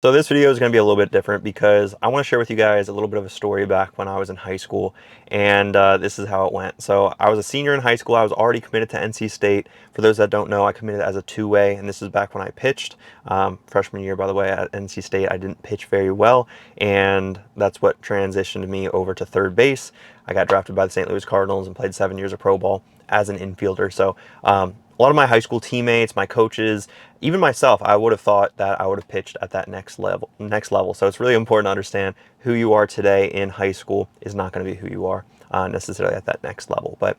So this video is going to be a little bit different because I want to share with you guys a little bit of a story back when I was in high school, and this is how it went. So I was a senior in high school. I was already committed to NC State. For those that don't know, I committed as a two-way, and this is back when I pitched. Freshman year, by the way, at NC State, I didn't pitch very well, and that's what transitioned me over to third base. I got drafted by the St. Louis Cardinals and played 7 years of pro ball as an infielder. So a lot of my high school teammates, my coaches, even myself, I would have thought that I would have pitched at that next level. So it's really important to understand who you are today in high school is not going to be who you are necessarily at that next level. But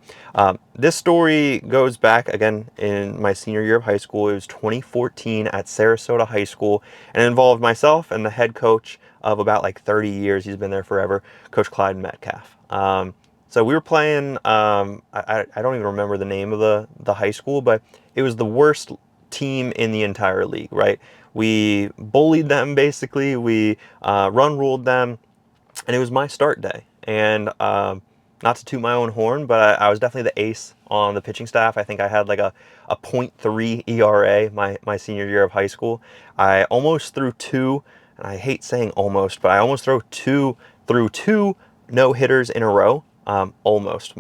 this story goes back again in my senior year of high school. It was 2014 at Sarasota High School, and it involved myself and the head coach of about like 30 years. He's been there forever, Coach Clyde Metcalf. So we were playing, I don't even remember the name of the high school, but it was the worst team in the entire league, right? We bullied them basically, we run ruled them, and it was my start day. And not to toot my own horn, but I was definitely the ace on the pitching staff. I think I had like a .3 ERA my senior year of high school. I almost threw two, and I hate saying almost, but I almost threw two no-hitters in a row. Almost.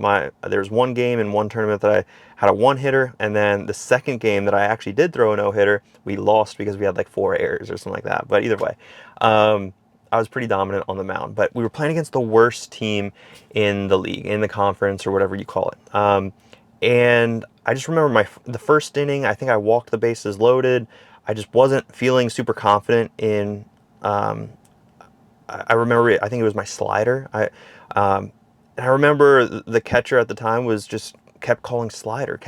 There's one game in one tournament that I had a one-hitter, and then the second game that I actually did throw a no-hitter, we lost because we had like 4 errors or something like that. But either way, I was pretty dominant on the mound. But we were playing against the worst team in the league, in the conference, or whatever you call it. And I just remember the first inning, I think I walked the bases loaded. I just wasn't feeling super confident in. I remember I think it was my slider. And I remember the catcher at the time was just kept calling slider,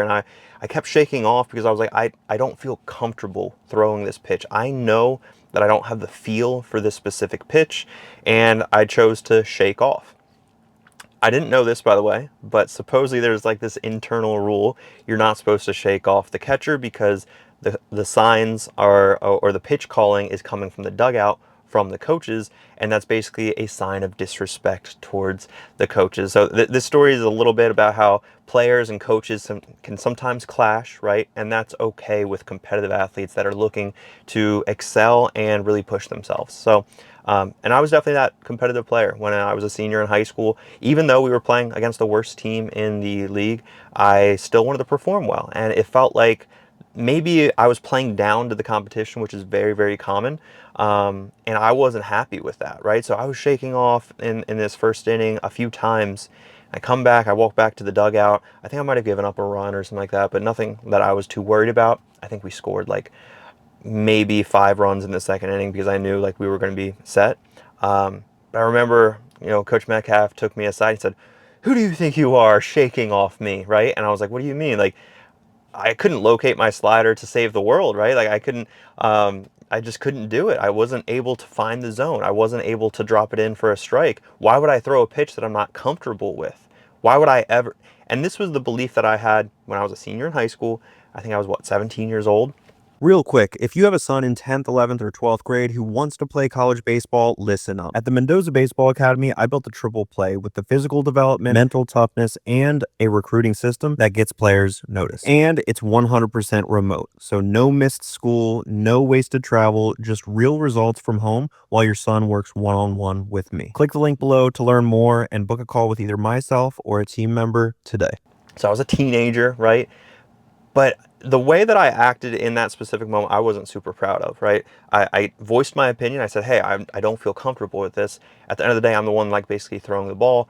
and I kept shaking off because I was like, I don't feel comfortable throwing this pitch. I know that I don't have the feel for this specific pitch, and I chose to shake off. I didn't know this, by the way, but supposedly there's like this internal rule. You're not supposed to shake off the catcher because the signs are, or the pitch calling is coming from the dugout from the coaches, and that's basically a sign of disrespect towards the coaches. So this story is a little bit about how players and coaches can sometimes clash, right? And that's okay with competitive athletes that are looking to excel and really push themselves. So and I was definitely that competitive player when I was a senior in high school. Even though we were playing against the worst team in the league, I still wanted to perform well. And it felt like maybe I was playing down to the competition, which is very, very common. And I wasn't happy with that, right? So I was shaking off in this first inning a few times. I come back, I walk back to the dugout. I think I might have given up a run or something like that, but nothing that I was too worried about. I think we scored like maybe 5 runs in the second inning because I knew like we were going to be set. But I remember, Coach Metcalf took me aside and said, "Who do you think you are shaking off me?" Right? And I was like, "What do you mean?" Like, I couldn't locate my slider to save the world, right? Like I just couldn't do it. I wasn't able to find the zone. I wasn't able to drop it in for a strike. Why would I throw a pitch that I'm not comfortable with? Why would I ever? And this was the belief that I had when I was a senior in high school. I think I was, 17 years old. Real quick, if you have a son in 10th, 11th, or 12th grade who wants to play college baseball, listen up. At the Mendoza Baseball Academy, I built a triple play with the physical development, mental toughness, and a recruiting system that gets players noticed. And it's 100% remote, so no missed school, no wasted travel, just real results from home while your son works one-on-one with me. Click the link below to learn more and book a call with either myself or a team member today. So I was a teenager, right? But the way that I acted in that specific moment, I wasn't super proud of, right? I voiced my opinion. I said, hey, I don't feel comfortable with this. At the end of the day, I'm the one like basically throwing the ball.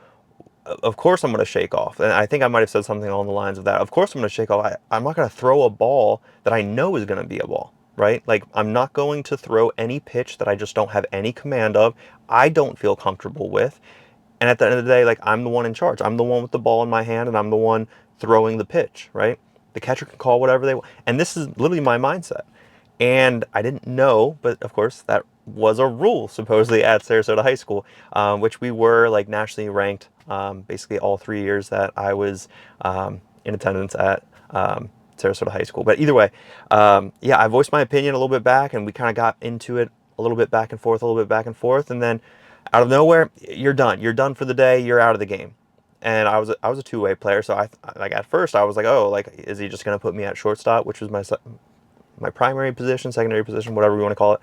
Of course I'm going to shake off. And I think I might have said something along the lines of that. Of course I'm going to shake off. I'm not going to throw a ball that I know is going to be a ball, right? Like I'm not going to throw any pitch that I just don't have any command of. I don't feel comfortable with. And at the end of the day, like I'm the one in charge. I'm the one with the ball in my hand and I'm the one throwing the pitch, right? The catcher can call whatever they want. And this is literally my mindset. And I didn't know, but of course that was a rule supposedly at Sarasota High School, which we were like nationally ranked basically all 3 years that I was in attendance at Sarasota High School. But either way, yeah, I voiced my opinion a little bit back and we kind of got into it a little bit back and forth, and then out of nowhere, you're done. You're done for the day. You're out of the game. And I was a two-way player, so I like at first I was like, oh, like is he just gonna put me at shortstop, which was my primary position, secondary position, whatever you want to call it.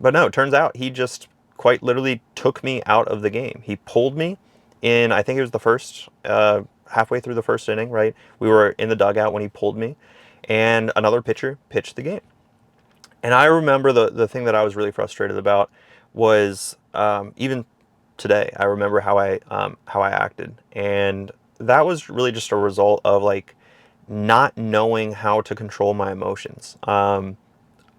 But no, it turns out he just quite literally took me out of the game. He pulled me in, I think it was the first, halfway through the first inning, right? We were in the dugout when he pulled me, and another pitcher pitched the game. And I remember the thing that I was really frustrated about was, even today, I remember how I acted. And that was really just a result of like not knowing how to control my emotions. I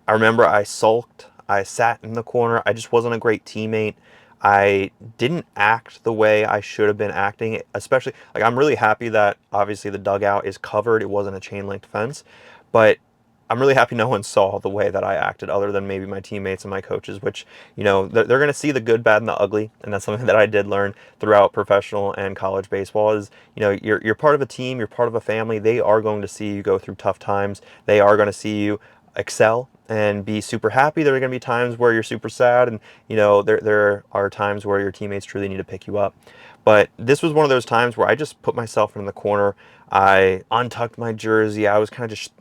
remember I sulked. I sat in the corner. I just wasn't a great teammate. I didn't act the way I should have been acting, especially like I'm really happy that obviously the dugout is covered. It wasn't a chain link fence, but I'm really happy no one saw the way that I acted other than maybe my teammates and my coaches, which, you know, they're going to see the good, bad, and the ugly. And that's something that I did learn throughout professional and college baseball is, you know, you're part of a team, you're part of a family. They are going to see you go through tough times. They are going to see you excel and be super happy. There are going to be times where you're super sad, and you know there are times where your teammates truly need to pick you up. But this was one of those times where I just put myself in the corner. I untucked my jersey. I was kind of just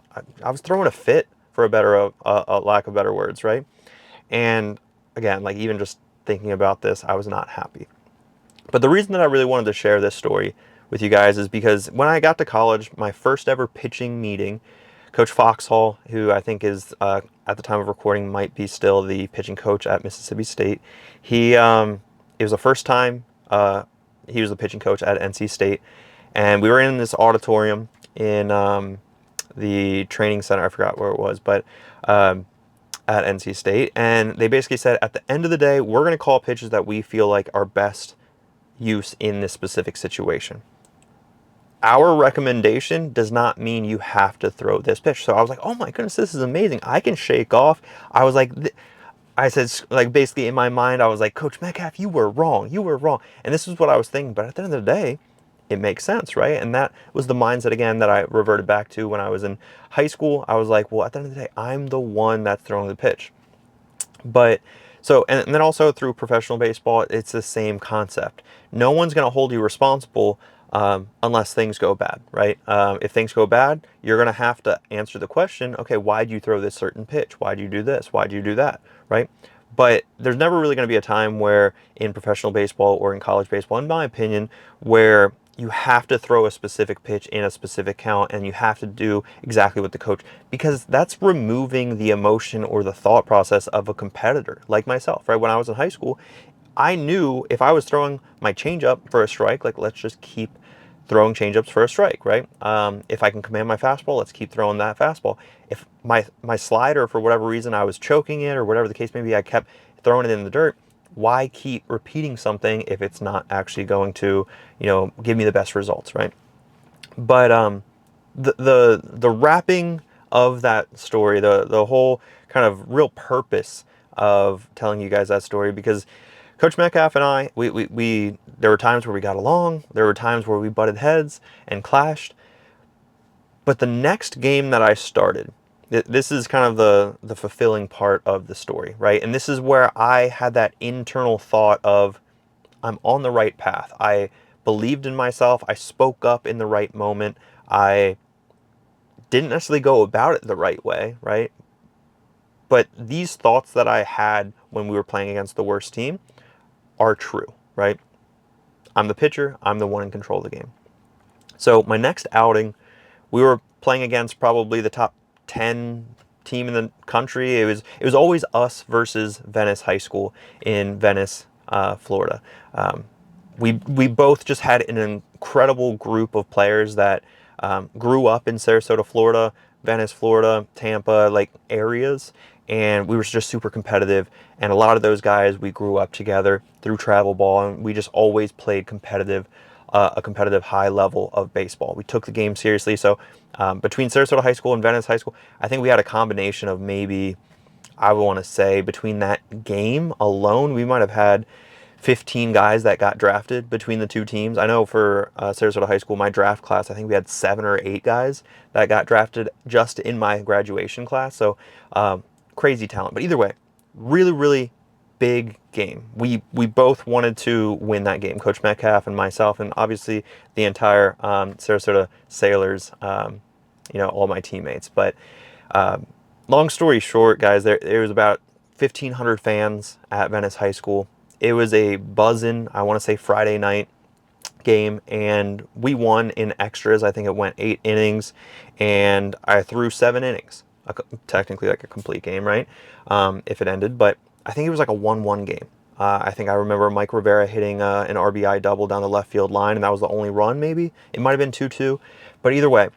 I was throwing a fit, for a lack of better words, right? And again, like even just thinking about this, I was not happy. But the reason that I really wanted to share this story with you guys is because when I got to college, my first ever pitching meeting, Coach Foxhall, who I think is at the time of recording might be still the pitching coach at Mississippi State, it was the first time he was the pitching coach at NC State, and we were in this auditorium in the training center. I forgot where it was, but at NC State, and they basically said at the end of the day, we're going to call pitches that we feel like are best use in this specific situation. Our recommendation does not mean you have to throw this pitch. So I was like, oh my goodness, this is amazing. I can shake off. I was like, I said, like, basically in my mind, I was like, Coach Metcalf, you were wrong. You were wrong. And this is what I was thinking. But at the end of the day, it makes sense, right? And that was the mindset, again, that I reverted back to when I was in high school. I was like, well, at the end of the day, I'm the one that's throwing the pitch. But so, and then also through professional baseball, it's the same concept. No one's going to hold you responsible unless things go bad, right? If things go bad, you're going to have to answer the question, okay, why'd you throw this certain pitch? Why'd you do this? Why'd you do that, right? But there's never really going to be a time where in professional baseball or in college baseball, in my opinion, where you have to throw a specific pitch in a specific count and you have to do exactly what the coach, because that's removing the emotion or the thought process of a competitor like myself, right? When I was in high school, I knew if I was throwing my changeup for a strike, like let's just keep throwing changeups for a strike, right? If I can command my fastball, let's keep throwing that fastball. If my slider, for whatever reason, I was choking it or whatever the case may be, I kept throwing it in the dirt. Why keep repeating something if it's not actually going to, you know, give me the best results, right? But the wrapping of that story, the whole kind of real purpose of telling you guys that story, because Coach Metcalf and I, we there were times where we got along, there were times where we butted heads and clashed. But the next game that I started, this is kind of the fulfilling part of the story, right? And this is where I had that internal thought of, I'm on the right path. I believed in myself. I spoke up in the right moment. I didn't necessarily go about it the right way, right? But these thoughts that I had when we were playing against the worst team are true, right? I'm the pitcher. I'm the one in control of the game. So my next outing, we were playing against probably the top 10 team in the country. It was always us versus Venice High School in Venice, Florida. We both just had an incredible group of players that grew up in Sarasota, Florida, Venice, Florida, Tampa, like areas, and we were just super competitive. And a lot of those guys, we grew up together through travel ball, and we just always played competitive, a competitive high level of baseball. We took the game seriously. So between Sarasota High School and Venice High School, I think we had a combination of maybe, I would want to say, between that game alone, we might have had 15 guys that got drafted between the two teams. I know for Sarasota High School, my draft class, I think we had 7 or 8 guys that got drafted just in my graduation class. So crazy talent. But either way, really, really big game. We both wanted to win that game, Coach Metcalf and myself, and obviously the entire Sarasota Sailors, you know, all my teammates. But Long story short, guys, there was about 1,500 fans at Venice High School. It was a buzzing, I want to say Friday night game, and we won in extras. I think it went 8 innings, and I threw 7 innings. Technically, like a complete game, right? If it ended, but I think it was like a 1-1 game. I think I remember Mike Rivera hitting an RBI double down the left field line, and that was the only run, maybe. It might have been 2-2. But either way,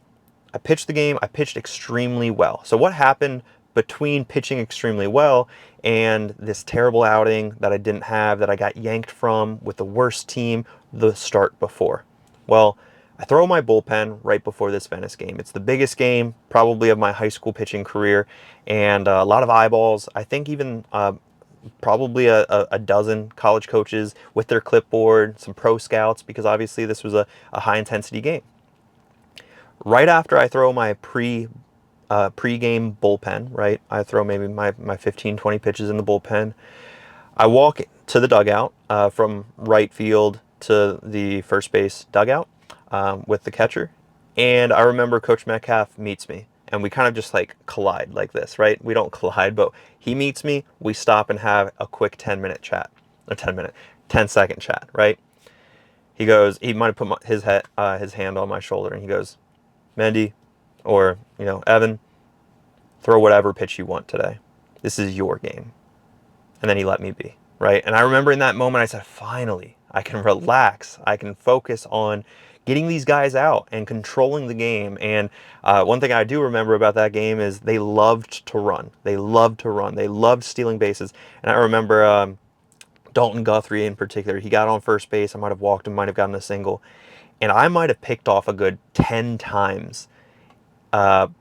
I pitched the game. I pitched extremely well. So what happened between pitching extremely well and this terrible outing that I didn't have, that I got yanked from with the worst team the start before? Well, I throw my bullpen right before this Venice game. It's the biggest game probably of my high school pitching career, and a lot of eyeballs. I think even probably a dozen college coaches with their clipboard, some pro scouts, because obviously this was a high intensity game. Right after I throw my pre-game bullpen, right? I throw maybe my 15, 20 pitches in the bullpen. I walk to the dugout from right field to the first base dugout with the catcher. And I remember Coach Metcalf meets me, and we kind of just like collide like this, right? We don't collide, but he meets me. We stop and have a quick 10-minute chat, or 10-second chat, right? He goes, he might have put his hand on my shoulder, and he goes, Mendy, or, Evan, throw whatever pitch you want today. This is your game. And then he let me be, right? And I remember in that moment, I said, finally, I can relax. I can focus on getting these guys out and controlling the game. And one thing I do remember about that game is they loved to run. They loved to run. They loved stealing bases. And I remember Dalton Guthrie in particular. He got on first base. I might have walked him, might have gotten a single. And I might have picked off a good 10 times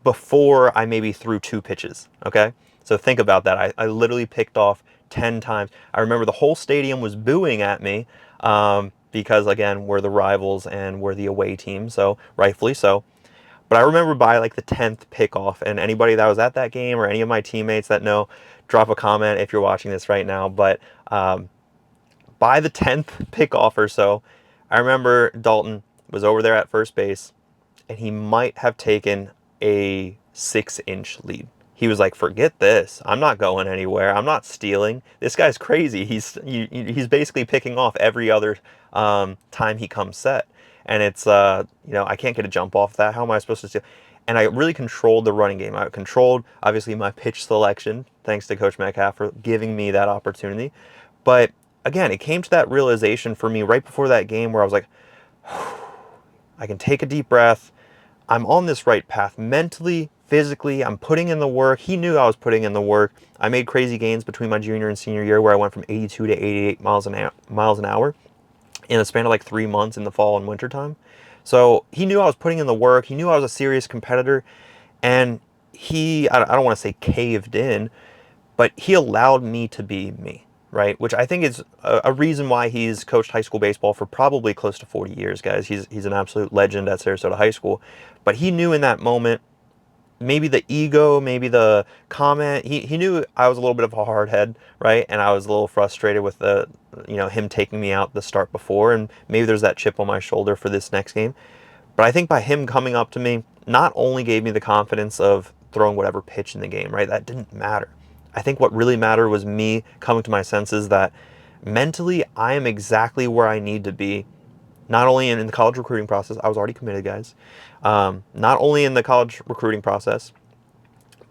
before I maybe threw 2 pitches. Okay, so think about that. I literally picked off 10 times. I remember the whole stadium was booing at me because, again, we're the rivals and we're the away team, so rightfully so. But I remember by like the 10th pickoff, and anybody that was at that game or any of my teammates that know, drop a comment if you're watching this right now. But by the 10th pickoff or so, I remember Dalton was over there at first base, and he might have taken a 6-inch lead. He was like, forget this. I'm not going anywhere. I'm not stealing. This guy's crazy. He's basically picking off every other time he comes set. And it's, I can't get a jump off that. How am I supposed to steal? And I really controlled the running game. I controlled, obviously, my pitch selection, thanks to Coach Metcalf for giving me that opportunity. But again, it came to that realization for me right before that game where I was like, I can take a deep breath. I'm on this right path mentally, physically. I'm putting in the work. He knew I was putting in the work. I made crazy gains between my junior and senior year where I went from 82 to 88 miles an hour in a span of like 3 months in the fall and winter time. So he knew I was putting in the work. He knew I was a serious competitor. And I don't want to say caved in, but he allowed me to be me, right? Which I think is a reason why he's coached high school baseball for probably close to 40 years, guys. He's an absolute legend at Sarasota High School. But he knew in that moment, maybe the ego, maybe the comment, he knew I was a little bit of a hard head, right? And I was a little frustrated with him taking me out the start before, and maybe there's that chip on my shoulder for this next game. But I think by him coming up to me, not only gave me the confidence of throwing whatever pitch in the game, right? That didn't matter. I think what really mattered was me coming to my senses that mentally I am exactly where I need to be. Not only in the college recruiting process, I was already committed, guys. Not only in the college recruiting process,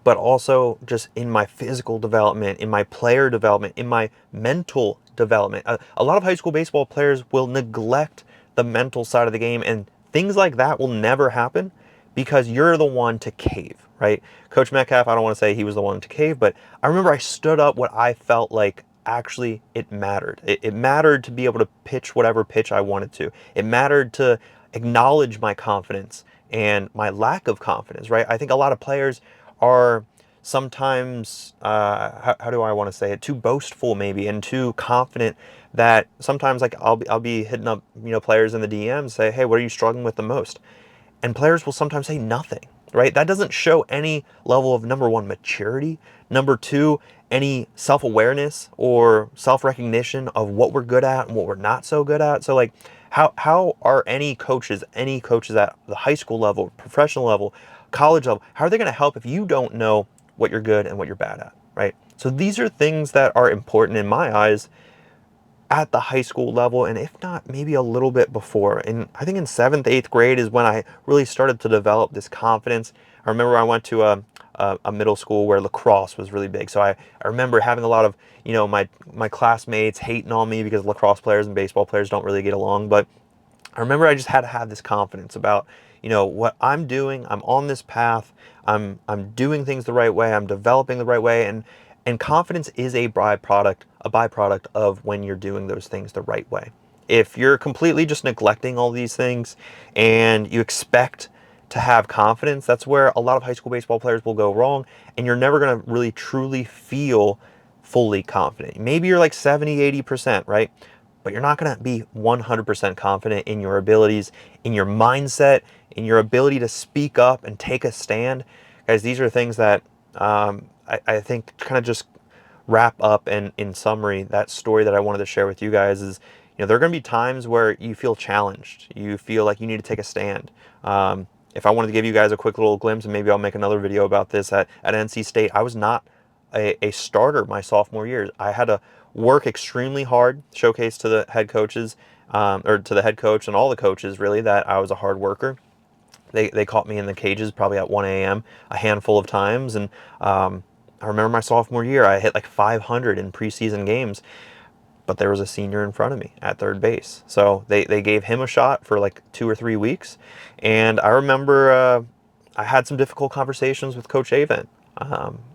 but also just in my physical development, in my player development, in my mental development. A lot of high school baseball players will neglect the mental side of the game, and things like that will never happen because you're the one to cave, right? Coach Metcalf, I don't want to say he was the one to cave, but I remember I stood up what I felt like actually it mattered. It mattered to be able to pitch whatever pitch I wanted to. It mattered to acknowledge my confidence and my lack of confidence, right? I think a lot of players are sometimes, how do I want to say it, too boastful maybe and too confident that sometimes like I'll be hitting up, players in the DMs, say, hey, what are you struggling with the most? And players will sometimes say nothing, right? That doesn't show any level of, number one, maturity, number two, any self-awareness or self-recognition of what we're good at and what we're not so good at. So like, how are any coaches at the high school level, professional level, college level, how are they going to help if you don't know what you're good and what you're bad at, right? So these are things that are important in my eyes at the high school level, and if not, maybe a little bit before. And I think in seventh, eighth grade is when I really started to develop this confidence. I remember I went to a middle school where lacrosse was really big. So I remember having a lot of, my classmates hating on me because lacrosse players and baseball players don't really get along. But I remember I just had to have this confidence about, what I'm doing. I'm on this path. I'm doing things the right way. I'm developing the right way, and confidence is a byproduct of when you're doing those things the right way. If you're completely just neglecting all these things and you expect to have confidence, that's where a lot of high school baseball players will go wrong, and you're never going to really truly feel fully confident. Maybe you're like 70, 80%, right? But you're not going to be 100% confident in your abilities, in your mindset, in your ability to speak up and take a stand. Guys, these are things that I think kind of just wrap up, and in summary, that story that I wanted to share with you guys is, there are going to be times where you feel challenged. You feel like you need to take a stand. If I wanted to give you guys a quick little glimpse, and maybe I'll make another video about this, at NC State, I was not a starter my sophomore year. I had to work extremely hard, showcase to the head coaches, or to the head coach and all the coaches really, that I was a hard worker. They caught me in the cages probably at 1 a.m. a handful of times, and I remember my sophomore year, I hit like 500 in preseason games, but there was a senior in front of me at third base. So they gave him a shot for like 2 or 3 weeks. And I remember I had some difficult conversations with Coach Avent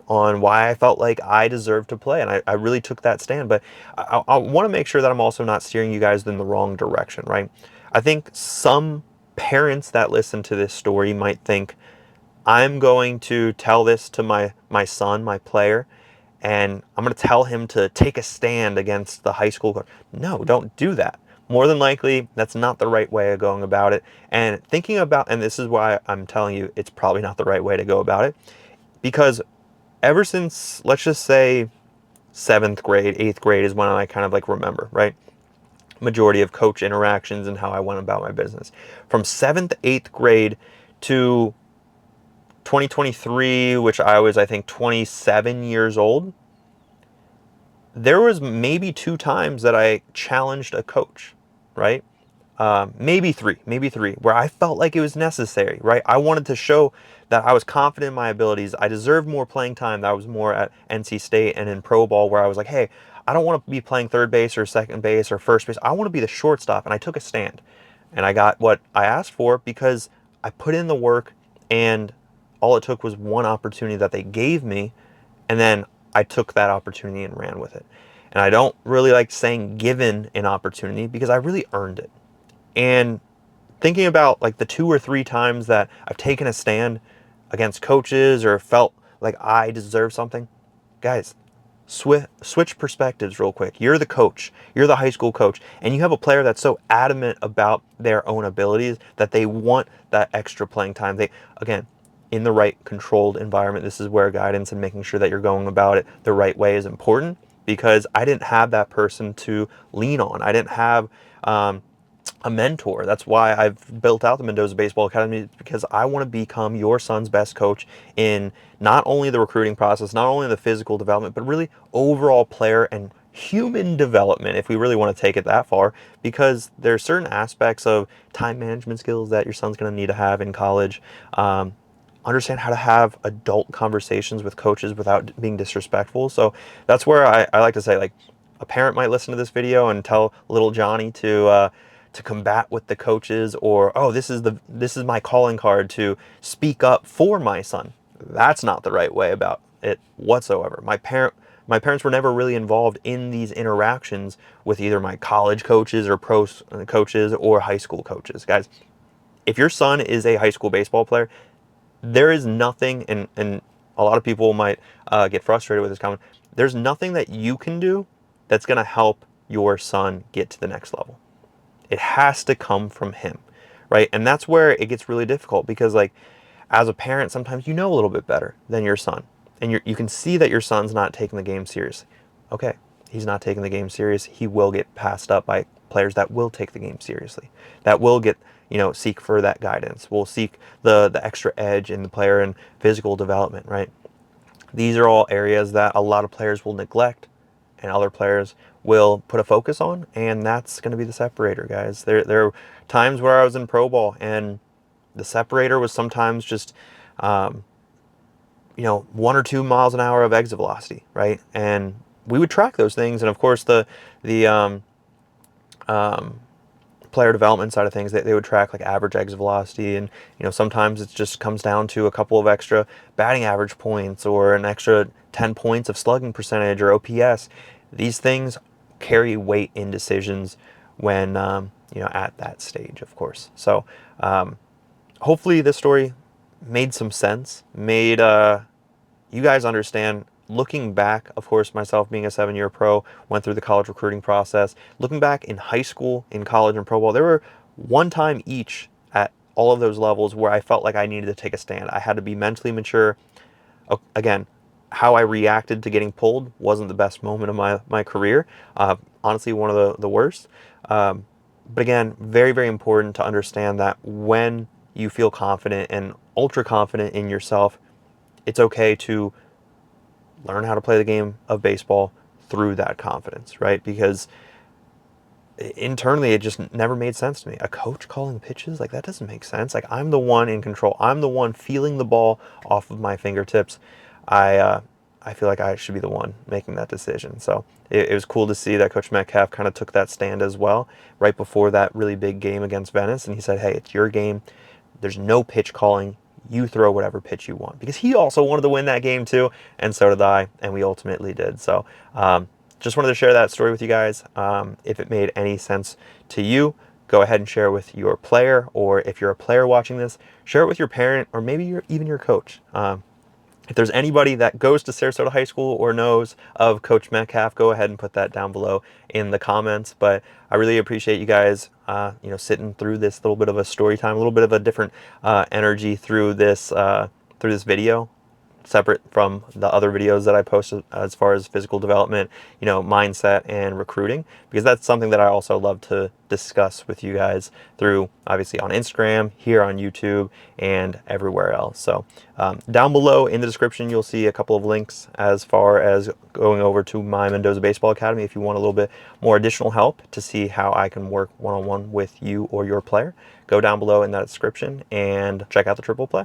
on why I felt like I deserved to play. And I really took that stand. But I want to make sure that I'm also not steering you guys in the wrong direction, right? I think some parents that listen to this story might think, I'm going to tell this to my son, my player, and I'm going to tell him to take a stand against the high school coach. No, don't do that. More than likely, that's not the right way of going about it. And thinking about, and this is why I'm telling you, it's probably not the right way to go about it, because ever since, let's just say, seventh grade, eighth grade is when I kind of like remember, right? Majority of coach interactions and how I went about my business. From seventh, eighth grade to 2023, which I was, I think, 27 years old, there was maybe 2 times that I challenged a coach, right? Maybe three, where I felt like it was necessary, right? I wanted to show that I was confident in my abilities. I deserved more playing time. That was more at NC State and in pro ball, where I was like, hey, I don't want to be playing third base or second base or first base. I want to be the shortstop. And I took a stand, and I got what I asked for because I put in the work, and all it took was one opportunity that they gave me, and then I took that opportunity and ran with it. And I don't really like saying given an opportunity, because I really earned it. And thinking about like the 2 or 3 times that I've taken a stand against coaches or felt like I deserve something, guys, switch perspectives real quick. You're the coach, you're the high school coach, and you have a player that's so adamant about their own abilities that they want that extra playing time. They, again, in the right controlled environment, this is where guidance and making sure that you're going about it the right way is important, because I didn't have that person to lean on. I didn't have a mentor. That's why I've built out the Mendoza Baseball Academy, because I want to become your son's best coach in not only the recruiting process, not only the physical development, but really overall player and human development, if we really want to take it that far, because there are certain aspects of time management skills that your son's going to need to have in college. Understand how to have adult conversations with coaches without being disrespectful. So that's where I like to say, like, a parent might listen to this video and tell little Johnny to combat with the coaches, or, oh, this is my calling card to speak up for my son. That's not the right way about it whatsoever. My parents were never really involved in these interactions with either my college coaches or pro coaches or high school coaches. Guys, if your son is a high school baseball player, there is nothing, and a lot of people might get frustrated with this comment, there's nothing that you can do that's going to help your son get to the next level. It has to come from him, right? And that's where it gets really difficult, because, like, as a parent, sometimes you know a little bit better than your son, and you can see that your son's not taking the game seriously. Okay, he's not taking the game serious. He will get passed up by players that will take the game seriously, that will get seek for that guidance. We'll seek the extra edge in the player and physical development, right? These are all areas that a lot of players will neglect and other players will put a focus on, and that's going to be the separator, guys. There are times where I was in pro ball and the separator was sometimes just, 1 or 2 miles an hour of exit velocity, right? And we would track those things, and of course the player development side of things, they would track like average exit velocity, and sometimes it just comes down to a couple of extra batting average points or an extra 10 points of slugging percentage or OPS. These things carry weight in decisions when at that stage, of course. So hopefully this story made some sense, made you guys understand. Looking back, of course, myself being a 7-year pro, went through the college recruiting process. Looking back in high school, in college, and pro ball, there were one time each at all of those levels where I felt like I needed to take a stand. I had to be mentally mature. Again, how I reacted to getting pulled wasn't the best moment of my career. Honestly, one of the worst. But again, very, very important to understand that when you feel confident and ultra confident in yourself, it's okay to learn how to play the game of baseball through that confidence, right? Because internally, it just never made sense to me. A coach calling pitches, like, that doesn't make sense. Like, I'm the one in control. I'm the one feeling the ball off of my fingertips. I feel like I should be the one making that decision. So it was cool to see that Coach Metcalf kind of took that stand as well right before that really big game against Venice. And he said, hey, it's your game. There's no pitch calling. You throw whatever pitch you want, because he also wanted to win that game too, and so did I, and we ultimately did. So just wanted to share that story with you guys. If it made any sense to you, go ahead and share it with your player, or if you're a player watching this, share it with your parent, or maybe even your coach. If there's anybody that goes to Sarasota High School or knows of Coach Metcalf, go ahead and put that down below in the comments. But I really appreciate you guys, sitting through this little bit of a story time, a little bit of a different energy through this video, separate from the other videos that I posted as far as physical development, mindset and recruiting, because that's something that I also love to discuss with you guys through, obviously, on Instagram, here on YouTube, and everywhere else. So down below in the description, you'll see a couple of links as far as going over to my Mendoza Baseball Academy if you want a little bit more additional help to see how I can work one-on-one with you or your player. Go down below in that description and check out the triple play.